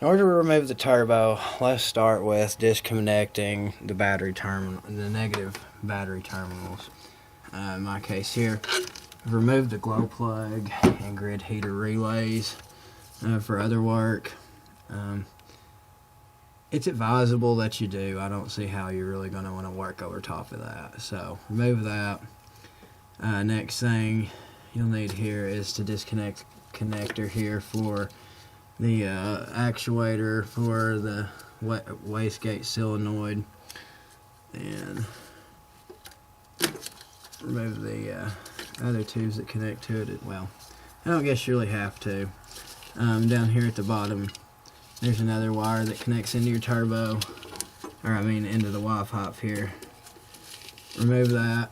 In order to remove the turbo, let's start with disconnecting the battery terminal, the negative battery terminals. In my case here, I've removed the glow plug and grid heater relays for other work. It's advisable that you do. I don't see how you're really going to want to work over top of that. So remove that. Next thing you'll need here is to disconnect connector here for the actuator for the wastegate solenoid, and remove the other tubes that connect to it. Well, I don't guess you really have to. Down here at the bottom there's another wire that connects into your turbo, or I mean into the Y pipe here. Remove that.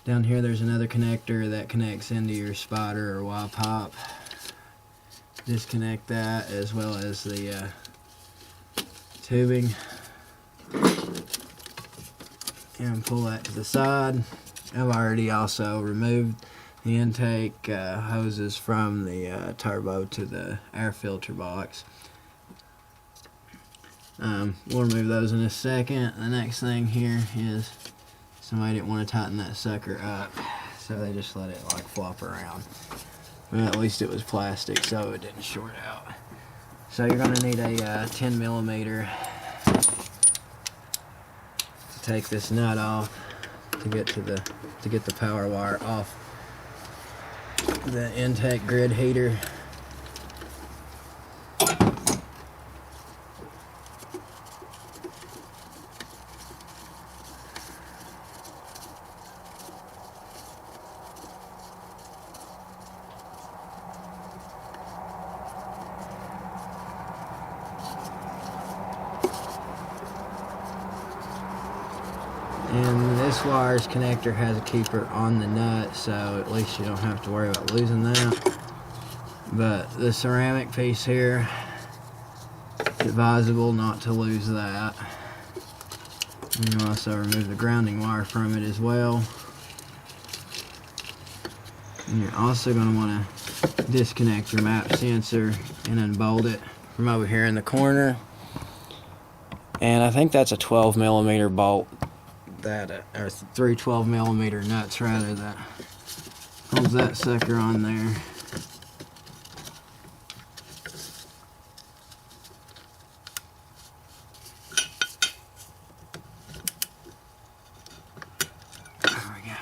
Down here there's another connector that connects into your spider or Y pipe. Disconnect that, as well as the tubing, and pull that to the side. I've already also removed the intake hoses from the turbo to the air filter box. We'll remove those in a second. The next thing here is somebody didn't want to tighten that sucker up, so they just let it like flop around. Well, at least it was plastic, so it didn't short out. So you're going to need a 10 millimeter to take this nut off to get the power wire off the intake grid heater. And this wire's connector has a keeper on the nut, so at least you don't have to worry about losing that. But the ceramic piece here, it's advisable not to lose that. And you also remove the grounding wire from it as well. And you're also going to want to disconnect your map sensor and unbolt it from over here in the corner. And I think that's a 12 millimeter bolt, that or 3 12 millimeter nuts rather, that holds that sucker on there. There we go.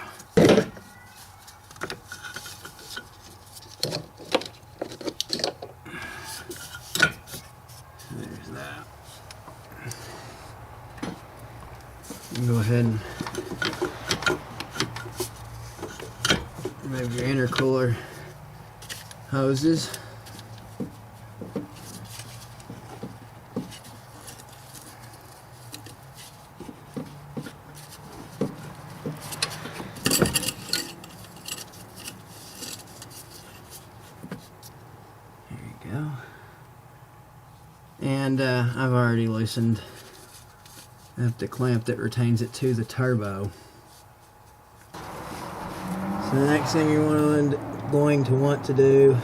There's that. Go ahead and remove your intercooler hoses. There you go. And I've already loosened up the clamp that retains it to the turbo. So the next thing you're going to want to do,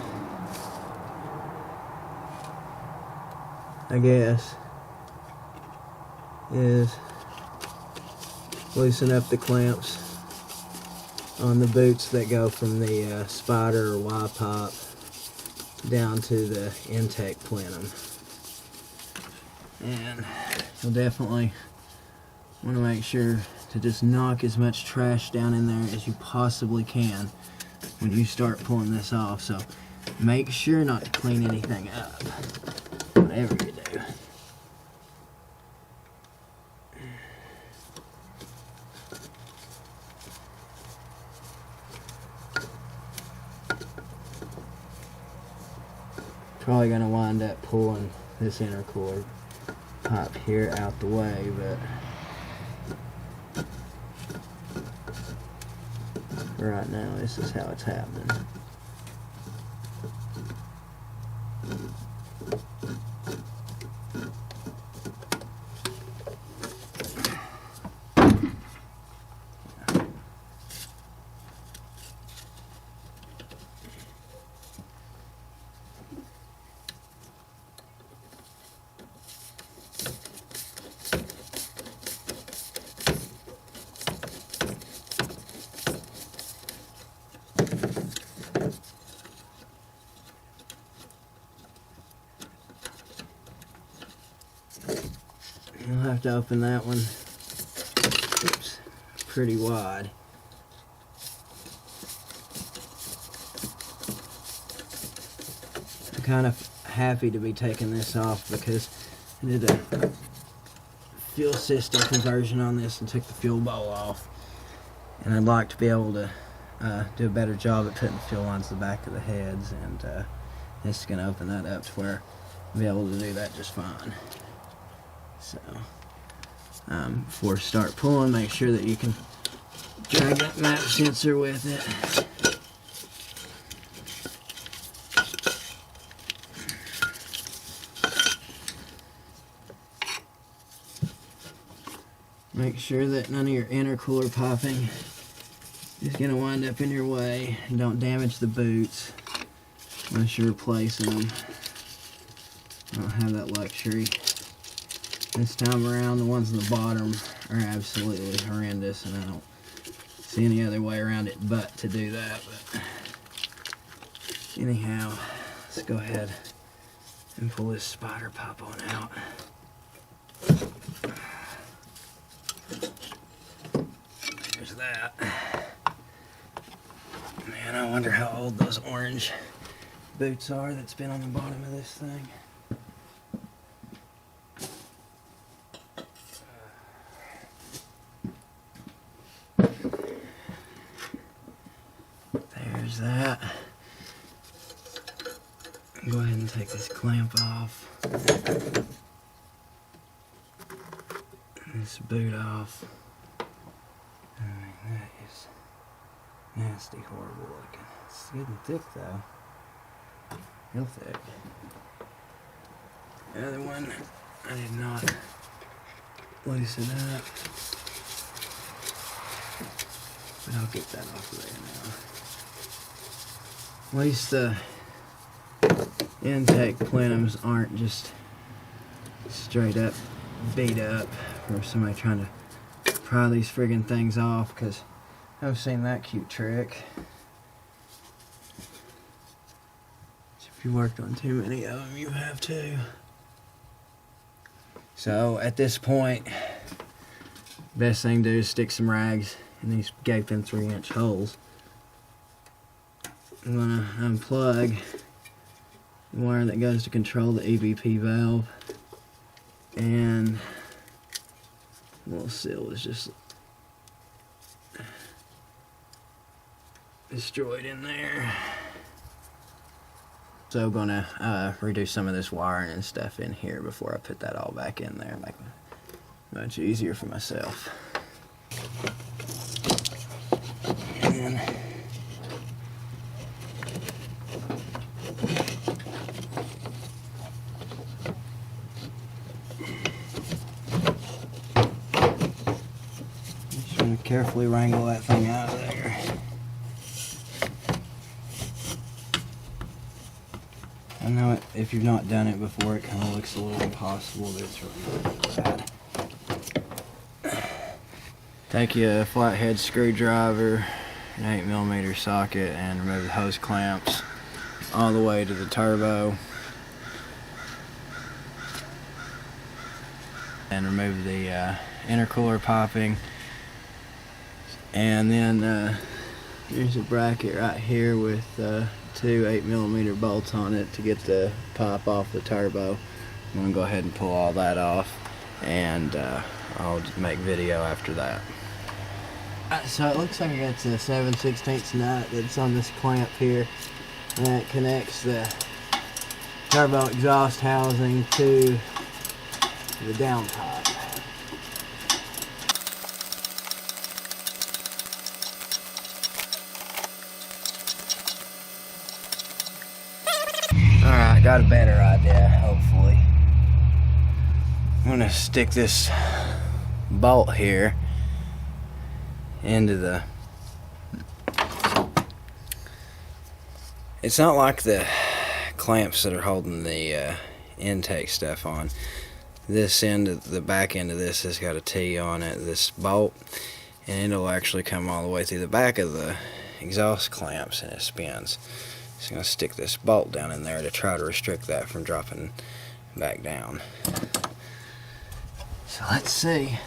I guess, is loosen up the clamps on the boots that go from the spider or Y pipe down to the intake plenum. And you'll definitely want to make sure to just knock as much trash down in there as you possibly can when you start pulling this off. So make sure not to clean anything up, whatever you do. Probably going to wind up pulling this intercooler pipe here out the way, but right now this is how it's happening. You'll have to open that one, oops, pretty wide. I'm kind of happy to be taking this off because I did a fuel system conversion on this and took the fuel bowl off, and I'd like to be able to do a better job at putting the fuel lines to the back of the heads, and this is going to open that up to where I'll be able to do that just fine. So before you start pulling, make sure that you can drag that map sensor with it. Make sure that none of your intercooler popping is going to wind up in your way, and don't damage the boots unless you're replacing them. I don't have that luxury. This time around, the ones on the bottom are absolutely horrendous, and I don't see any other way around it but to do that. But anyhow, let's go ahead and pull this spider pop on out. There's that. Man, I wonder how old those orange boots are that's been on the bottom of this thing. There's that. Go ahead and take this clamp off. This boot off. I mean, that is nasty, horrible looking. It's getting thick though. Real thick. The other one, I did not loosen up. But I'll get that off of there now. At least the intake plenums aren't just straight up beat up, or somebody trying to pry these friggin' things off, because I've seen that cute trick. If you worked on too many of them, you have too. So at this point, best thing to do is stick some rags in these gaping 3-inch holes. I'm gonna unplug the wire that goes to control the EBP valve, and the little seal is just destroyed in there. So gonna redo some of this wiring and stuff in here before I put that all back in there, make it much easier for myself. And just gonna carefully wrangle that thing out of there. I know it, if you've not done it before, it kind of looks a little impossible, but it's really not bad. Take a flathead screwdriver, an 8mm socket, and remove the hose clamps all the way to the turbo. And remove the intercooler popping. And then there's a bracket right here with two 8mm bolts on it to get the pop off the turbo. I'm gonna go ahead and pull all that off, and I'll make video after that. So it looks like I got a 7/16 nut that's on this clamp here, and it connects the turbo exhaust housing to the downpipe. Alright, got a better idea, hopefully. I'm gonna stick this bolt here into the... It's not like the clamps that are holding the intake stuff on. This end, the back end of this has got a T on it, this bolt, and it'll actually come all the way through the back of the exhaust clamps, and it spins. So I'm going to stick this bolt down in there to try to restrict that from dropping back down. So let's see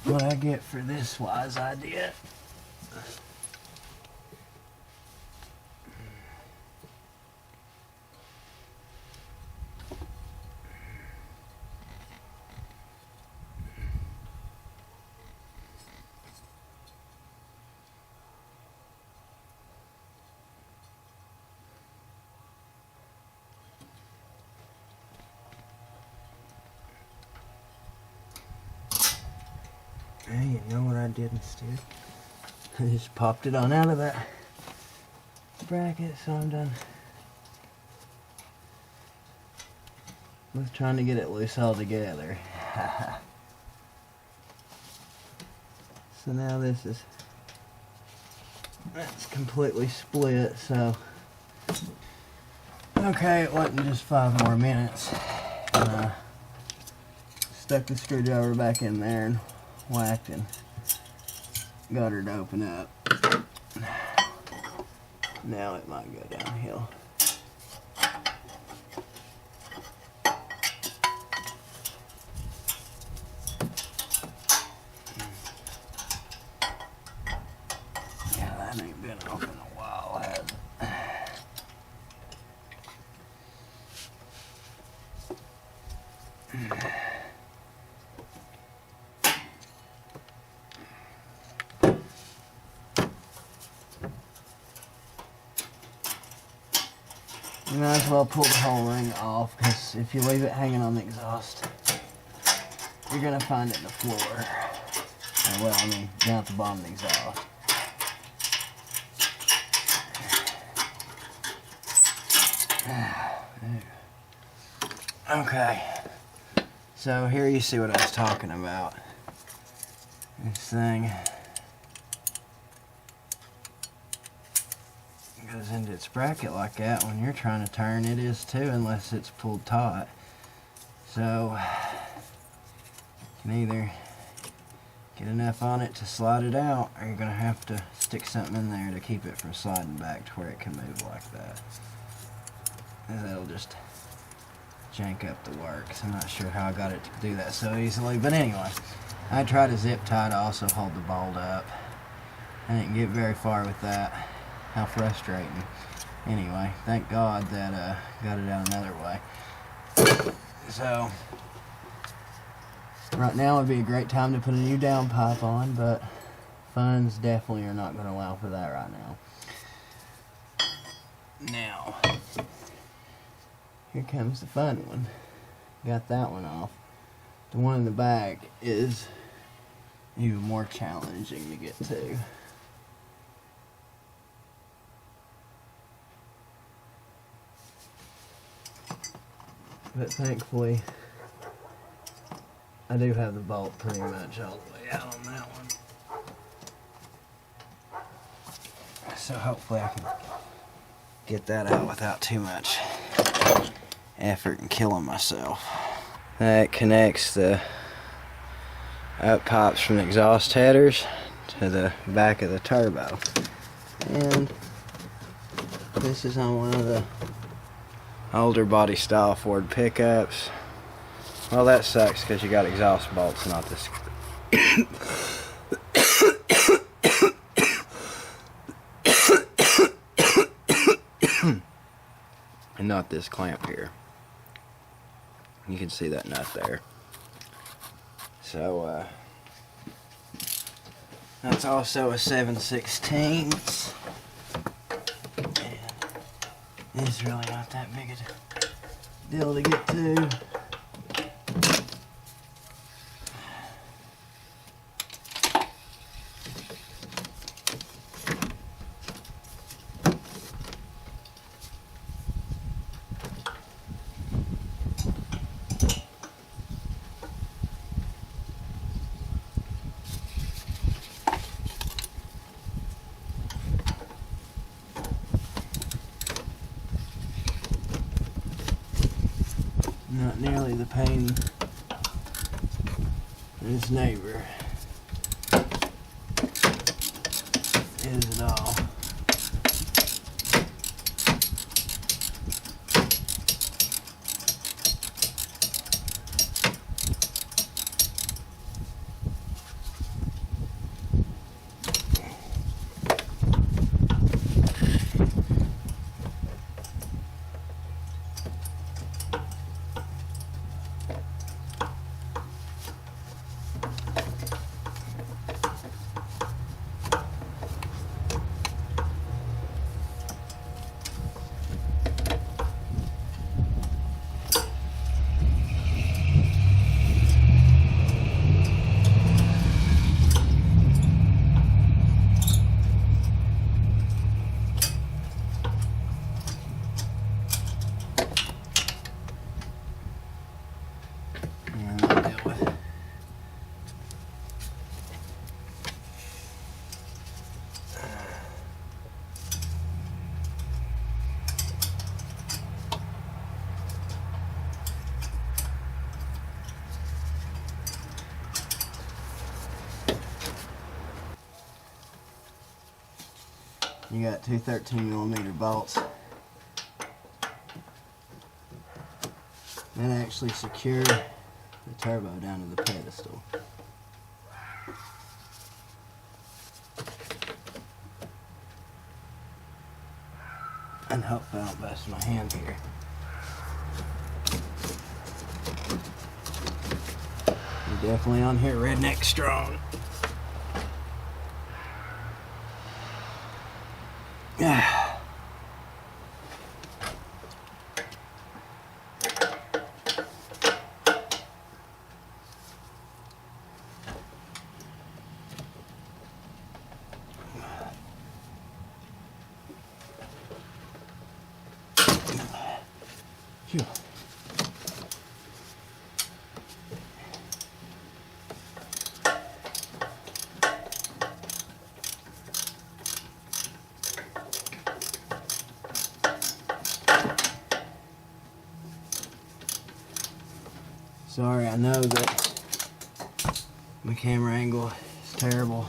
what I get for this wise idea. Hey, you know what I did instead? I just popped it on out of that bracket, so I'm done with trying to get it loose all together. So now this is, that's completely split, so okay, it wasn't just 5 more minutes. And stuck the screwdriver back in there and whacked and got her to open up. Now it might go downhill. Yeah, that ain't been open a while, has it? You might as well pull the whole ring off, because if you leave it hanging on the exhaust, you're going to find it in the floor. Well, I mean, down at the bottom of the exhaust. Okay, so here you see what I was talking about. This thing goes into its bracket like that. When you're trying to turn, it is too, unless it's pulled taut. So you can either get enough on it to slide it out, or you're gonna have to stick something in there to keep it from sliding back to where it can move like that. And that'll just jank up the works. I'm not sure how I got it to do that so easily, but anyway, I tried a zip tie to also hold the bolt up. I didn't get very far with that. How frustrating. Anyway, thank God that got it out another way. So right now would be a great time to put a new downpipe on, but funds definitely are not going to allow for that right now. Now, here comes the fun one. Got that one off. The one in the back is even more challenging to get to. But thankfully, I do have the bolt pretty much all the way out on that one. So hopefully I can get that out without too much effort and killing myself. That connects the up pipes from the exhaust headers to the back of the turbo. And this is on one of the older body style Ford pickups. Well, that sucks because you got exhaust bolts, not this. And not this clamp here. You can see that nut there. So that's also a 7/16. And it's really not that big a deal to get to. Not nearly the pain his neighbor is at all. You got two 13mm bolts that actually secure the turbo down to the pedestal. And hope I don't bust my hand here. You're definitely on here redneck strong. Yeah. Phew. Sorry, I know that my camera angle is terrible.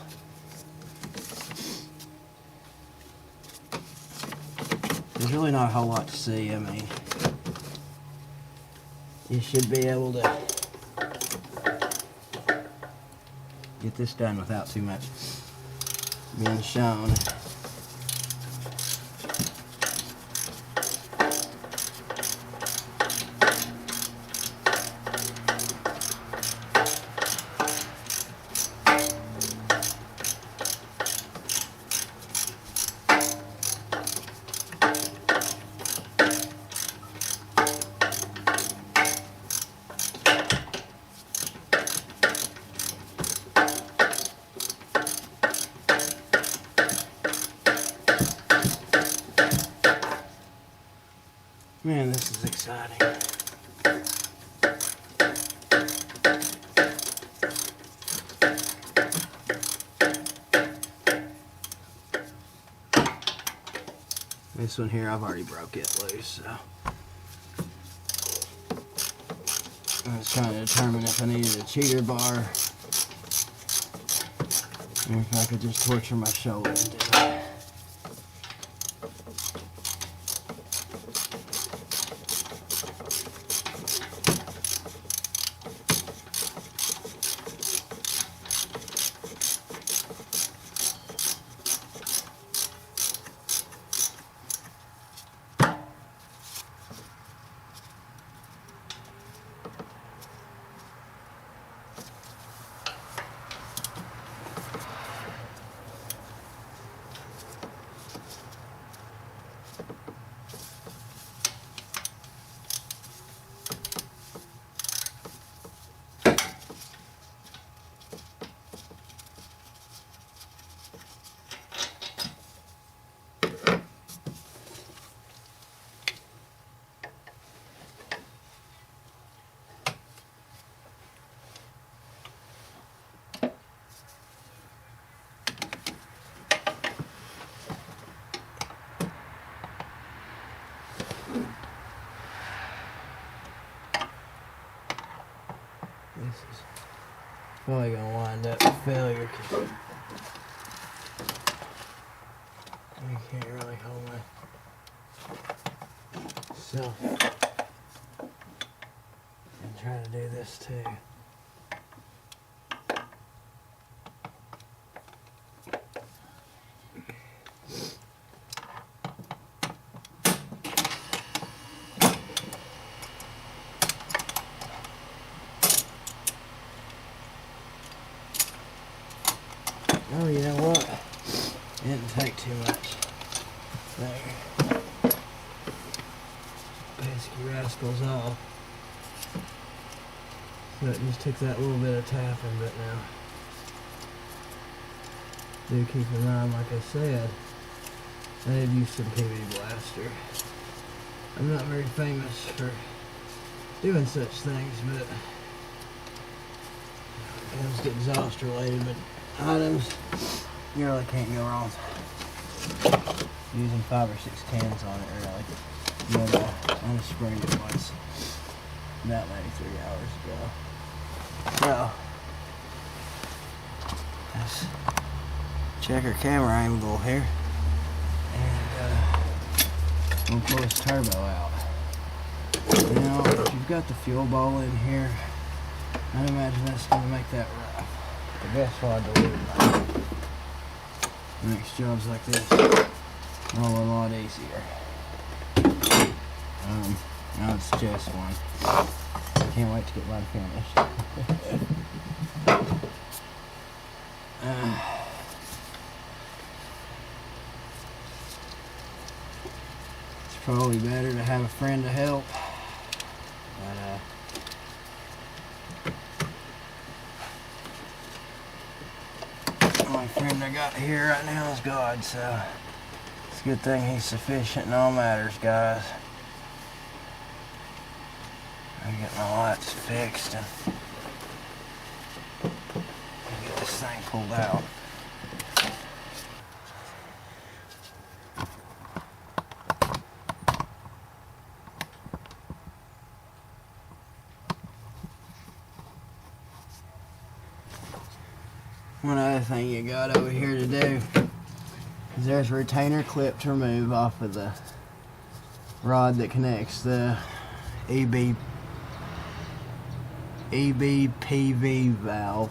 There's really not a whole lot to see. I mean, you should be able to get this done without too much being shown. Man, this is exciting. This one here, I've already broke it loose, so I was trying to determine if I needed a cheater bar or if I could just torture my shoulder and do it. This is probably going to wind up with failure because I can't really hold myself and try to do this too. Oh, you know what? It didn't take too much. There. Pesky rascals off. So it just took that little bit of tapping, but now do keep in mind, like I said, I have used some PV Blaster. I'm not very famous for doing such things, but those get exhaust related, but items, you really can't go wrong using 5 or 6 cans on it, really. But on the spring it was about 93 hours ago. So let's check our camera angle here. We'll pull this turbo out. Now, if you've got the fuel bowl in here, I'd imagine that's going to make that rough. But guess what? I deleted that. Makes jobs like this roll a lot easier. Now it's just one. Can't wait to get mine finished. It's probably better to have a friend to help. But my friend I got here right now is God, so it's a good thing he's sufficient in all matters, guys. I get my lights fixed and get this thing pulled out. One other thing you got over here to do is there's a retainer clip to remove off of the rod that connects the EBPV valve,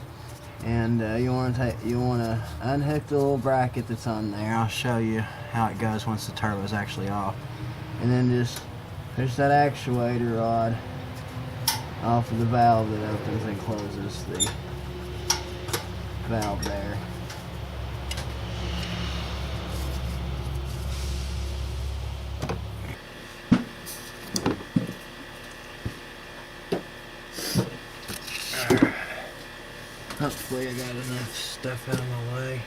and you want to unhook the little bracket that's on there. I'll show you how it goes once the turbo is actually off, and then just push that actuator rod off of the valve that opens and closes the valve there. Hopefully I got enough stuff out of my way.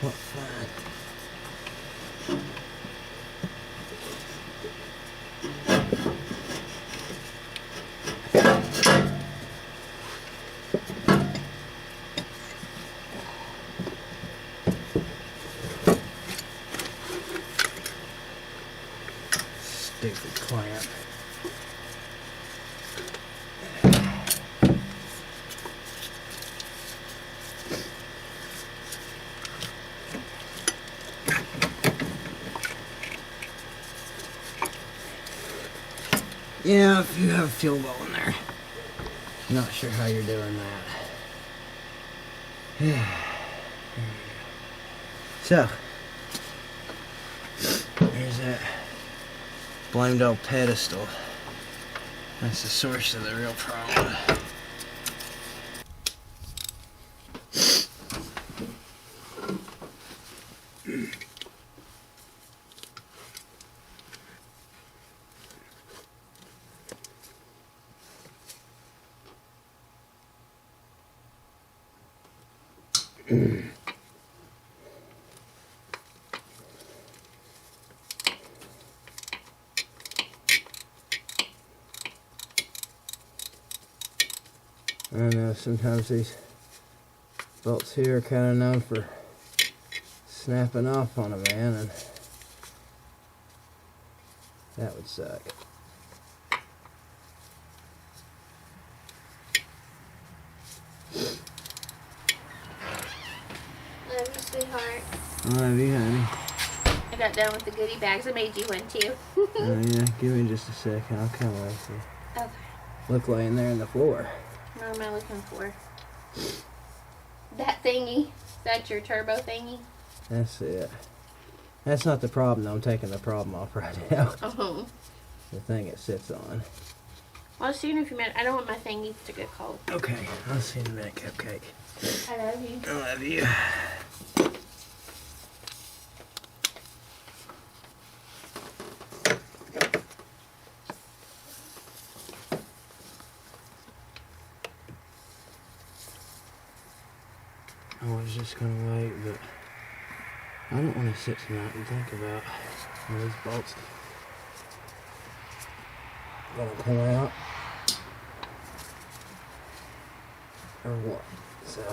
What fun. Stupid clamp. Yeah, if you have a fuel bowl in there. I'm not sure how you're doing that. There we go. So, there's that blamed old pedestal. That's the source of the real problem. sometimes these bolts here are kind of known for snapping off on a man, and that would suck. Love you, sweetheart. I love you, honey. I got done with the goodie bags. I made you one too. Oh yeah, give me just a second. I'll come with you. Okay. Look laying there on the floor. What am I looking for? That thingy? Is that your turbo thingy? That's it. That's not the problem though. I'm taking the problem off right now. Uh-huh. The thing it sits on. Well, see you in a few minutes. I don't want my thingy to get cold. Okay, I'll see you in a minute, Cupcake. I love you. I love you. I was just gonna wait, but I don't want to sit tonight and think about when these bolts gonna come out or what. So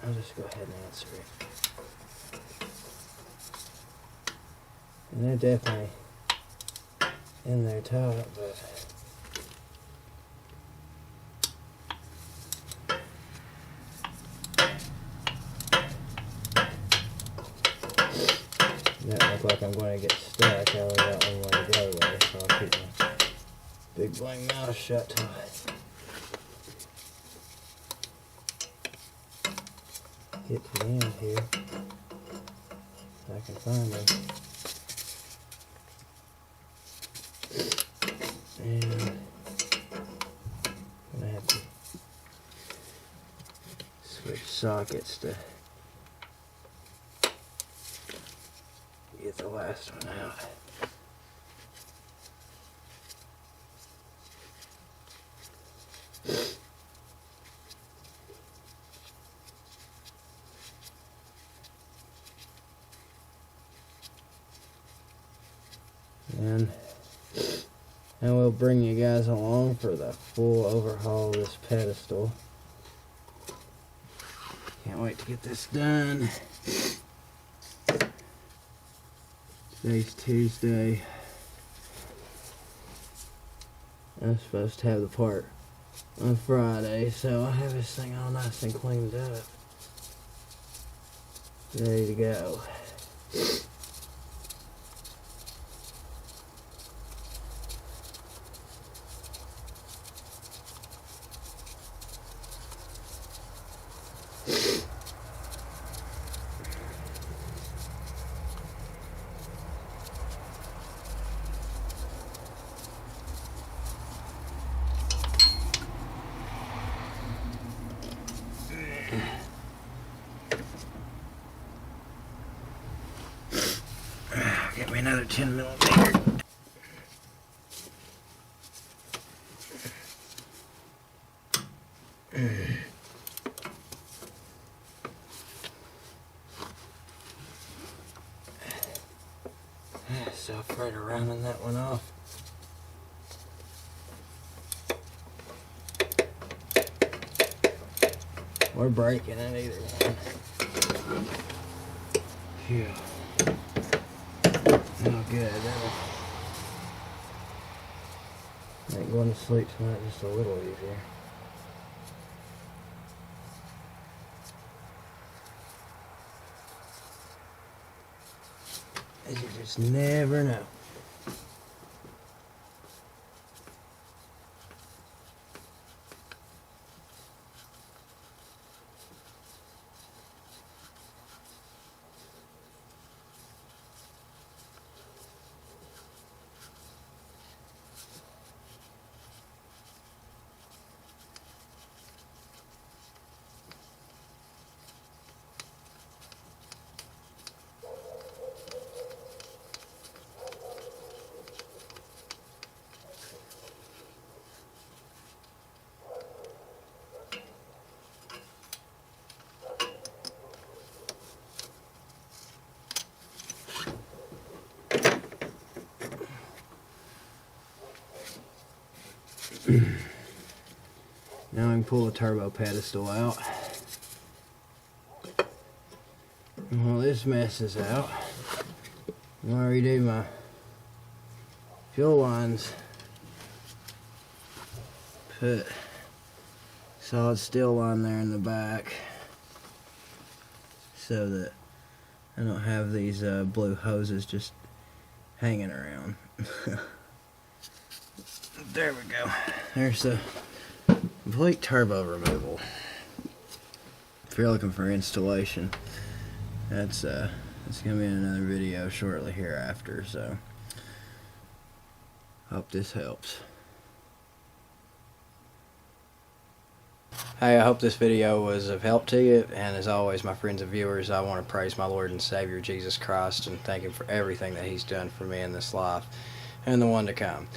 I'll just go ahead and answer it. And they're definitely in there tight, but that look like I'm going to get stuck. I only got one way to go there, so I'll keep my big blank mouth shut tight. Get to the end here, if I can find them. And I'm going to have to switch sockets to get the last one out. And we'll bring you guys along for the full overhaul of this pedestal. Can't wait to get this done. Today's Tuesday. I'm supposed to have the part on Friday, so I'll have this thing all nice and cleaned up. Ready to go. Get me another 10mm. So afraid of rounding that one off. Or breaking it, either one. Yeah. Oh, good. That'll make going to sleep tonight just a little easier. You just never know. Now I can pull the turbo pedestal out. And while this messes out, I'm going to redo my fuel lines. Put solid steel line there in the back so that I don't have these blue hoses just hanging around. There we go. There's the complete turbo removal. If you're looking for installation, that's gonna be in another video shortly hereafter. So hope this helps. Hey, I hope this video was of help to you, and as always, my friends and viewers, I want to praise my Lord and Savior Jesus Christ and thank Him for everything that He's done for me in this life and the one to come.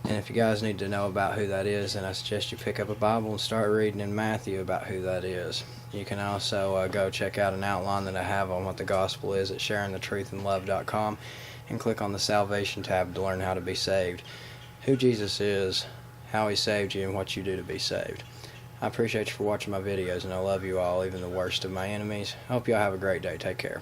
And if you guys need to know about who that is, then I suggest you pick up a Bible and start reading in Matthew about who that is. You can also go check out an outline that I have on what the gospel is at sharingthetruthandlove.com and click on the salvation tab to learn how to be saved, who Jesus is, how He saved you, and what you do to be saved. I appreciate you for watching my videos, and I love you all, even the worst of my enemies. I hope you all have a great day. Take care.